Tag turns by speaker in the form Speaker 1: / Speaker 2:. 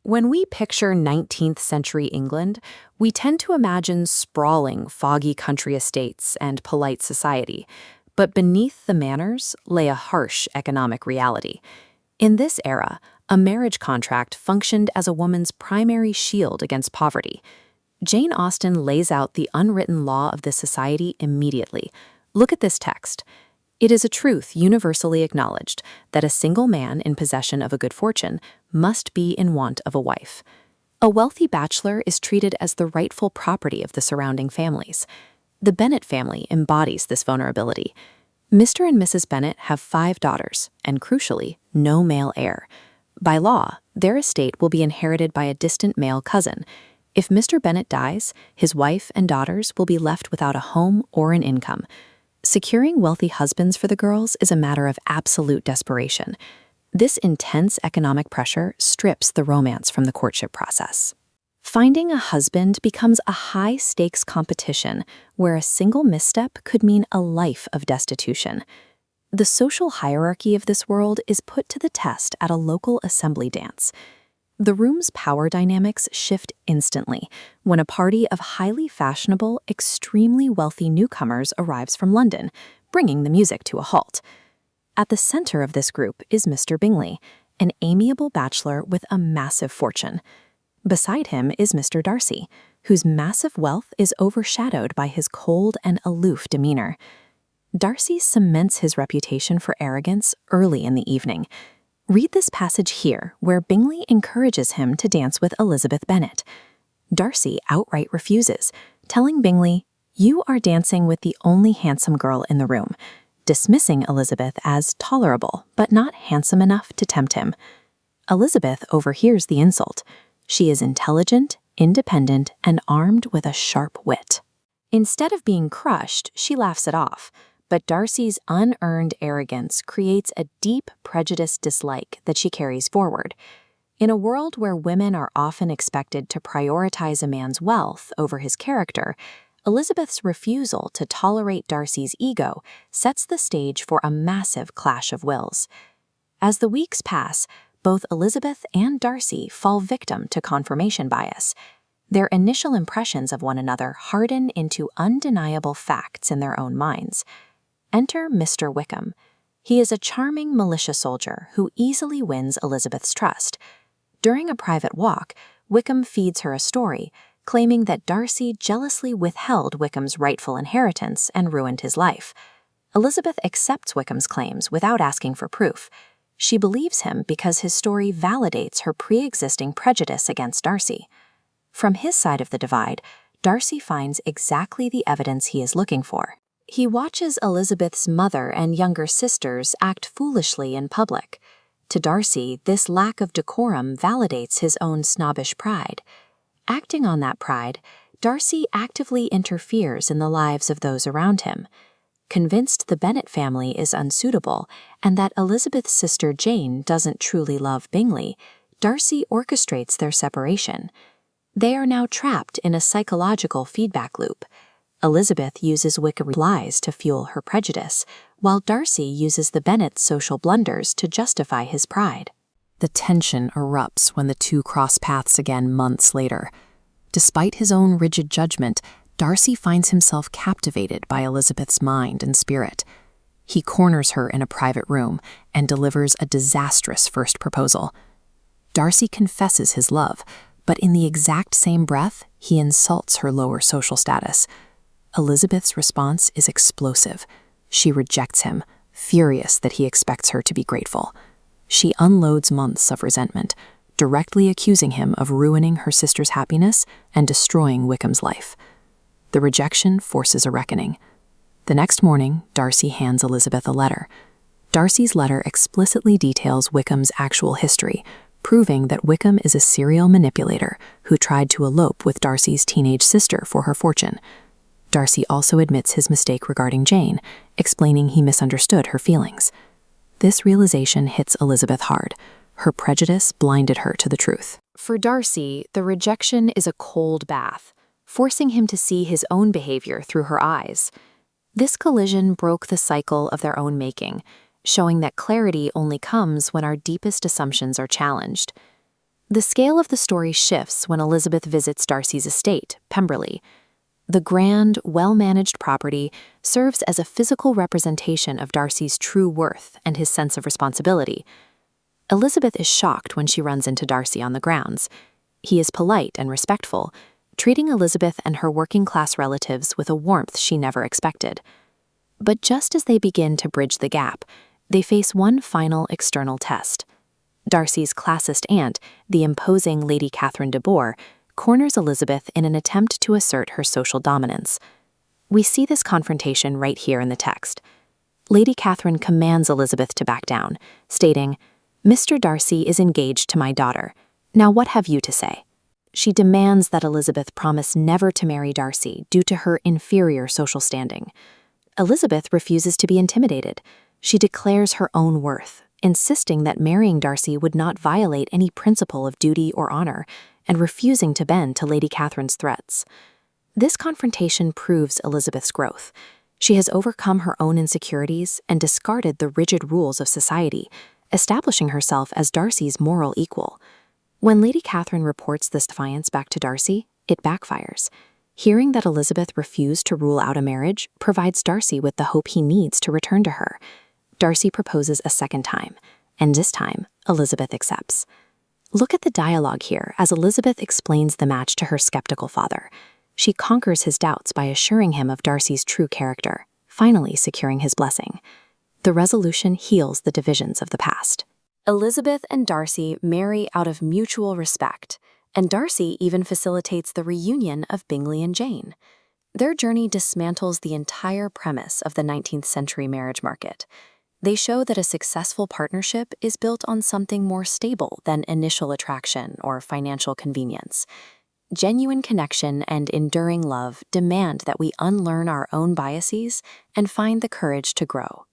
Speaker 1: When we picture 19th century England, we tend to imagine sprawling, foggy country estates and polite society. But beneath the manners lay a harsh economic reality. In this era, a marriage contract functioned as a woman's primary shield against poverty. Jane Austen lays out the unwritten law of this society immediately. Look at this text. It is a truth universally acknowledged that a single man in possession of a good fortune must be in want of a wife. A wealthy bachelor is treated as the rightful property of the surrounding families. The Bennet family embodies this vulnerability. Mr. and Mrs. Bennet have 5 daughters, and crucially, no male heir. By law, their estate will be inherited by a distant male cousin. If Mr. Bennet dies, his wife and daughters will be left without a home or an income. Securing wealthy husbands for the girls is a matter of absolute desperation. This intense economic pressure strips the romance from the courtship process. Finding a husband becomes a high-stakes competition where a single misstep could mean a life of destitution. The social hierarchy of this world is put to the test at a local assembly dance. The room's power dynamics shift instantly when a party of highly fashionable, extremely wealthy newcomers arrives from London, bringing the music to a halt. At the center of this group is Mr. Bingley, an amiable bachelor with a massive fortune. Beside him is Mr. Darcy, whose massive wealth is overshadowed by his cold and aloof demeanor. Darcy cements his reputation for arrogance early in the evening. Read this passage here, where Bingley encourages him to dance with Elizabeth Bennet. Darcy outright refuses, telling Bingley, "You are dancing with the only handsome girl in the room," dismissing Elizabeth as tolerable, but not handsome enough to tempt him. Elizabeth overhears the insult. She is intelligent, independent, and armed with a sharp wit. Instead of being crushed, she laughs it off. But Darcy's unearned arrogance creates a deep prejudice dislike that she carries forward. In a world where women are often expected to prioritize a man's wealth over his character, Elizabeth's refusal to tolerate Darcy's ego sets the stage for a massive clash of wills. As the weeks pass, both Elizabeth and Darcy fall victim to confirmation bias. Their initial impressions of one another harden into undeniable facts in their own minds. Enter Mr. Wickham. He is a charming militia soldier who easily wins Elizabeth's trust. During a private walk, Wickham feeds her a story, claiming that Darcy jealously withheld Wickham's rightful inheritance and ruined his life. Elizabeth accepts Wickham's claims without asking for proof. She believes him because his story validates her pre-existing prejudice against Darcy. From his side of the divide, Darcy finds exactly the evidence he is looking for. He watches Elizabeth's mother and younger sisters act foolishly in public. To Darcy, this lack of decorum validates his own snobbish pride. Acting on that pride, Darcy actively interferes in the lives of those around him. Convinced the Bennet family is unsuitable and that Elizabeth's sister Jane doesn't truly love Bingley, Darcy orchestrates their separation. They are now trapped in a psychological feedback loop. Elizabeth uses Wickham's lies to fuel her prejudice, while Darcy uses the Bennet's social blunders to justify his pride. The tension erupts when the two cross paths again months later. Despite his own rigid judgment, Darcy finds himself captivated by Elizabeth's mind and spirit. He corners her in a private room and delivers a disastrous first proposal. Darcy confesses his love, but in the exact same breath, he insults her lower social status. Elizabeth's response is explosive. She rejects him, furious that he expects her to be grateful. She unloads months of resentment, directly accusing him of ruining her sister's happiness and destroying Wickham's life. The rejection forces a reckoning. The next morning, Darcy hands Elizabeth a letter. Darcy's letter explicitly details Wickham's actual history, proving that Wickham is a serial manipulator who tried to elope with Darcy's teenage sister for her fortune. Darcy also admits his mistake regarding Jane, explaining he misunderstood her feelings. This realization hits Elizabeth hard. Her prejudice blinded her to the truth. For Darcy, the rejection is a cold bath, forcing him to see his own behavior through her eyes. This collision broke the cycle of their own making, showing that clarity only comes when our deepest assumptions are challenged. The scale of the story shifts when Elizabeth visits Darcy's estate, Pemberley. The grand, well-managed property serves as a physical representation of Darcy's true worth and his sense of responsibility. Elizabeth is shocked when she runs into Darcy on the grounds. He is polite and respectful, treating Elizabeth and her working-class relatives with a warmth she never expected. But just as they begin to bridge the gap, they face one final external test. Darcy's classist aunt, the imposing Lady Catherine de Bourgh, corners Elizabeth in an attempt to assert her social dominance. We see this confrontation right here in the text. Lady Catherine commands Elizabeth to back down, stating, "Mr. Darcy is engaged to my daughter. Now what have you to say?" She demands that Elizabeth promise never to marry Darcy due to her inferior social standing. Elizabeth refuses to be intimidated. She declares her own worth, insisting that marrying Darcy would not violate any principle of duty or honor, and refusing to bend to Lady Catherine's threats. This confrontation proves Elizabeth's growth. She has overcome her own insecurities and discarded the rigid rules of society, establishing herself as Darcy's moral equal. When Lady Catherine reports this defiance back to Darcy, it backfires. Hearing that Elizabeth refused to rule out a marriage provides Darcy with the hope he needs to return to her. Darcy proposes a second time, and this time, Elizabeth accepts. Look at the dialogue here as Elizabeth explains the match to her skeptical father. She conquers his doubts by assuring him of Darcy's true character, finally securing his blessing. The resolution heals the divisions of the past. Elizabeth and Darcy marry out of mutual respect, and Darcy even facilitates the reunion of Bingley and Jane. Their journey dismantles the entire premise of the 19th century marriage market. They show that a successful partnership is built on something more stable than initial attraction or financial convenience. Genuine connection and enduring love demand that we unlearn our own biases and find the courage to grow.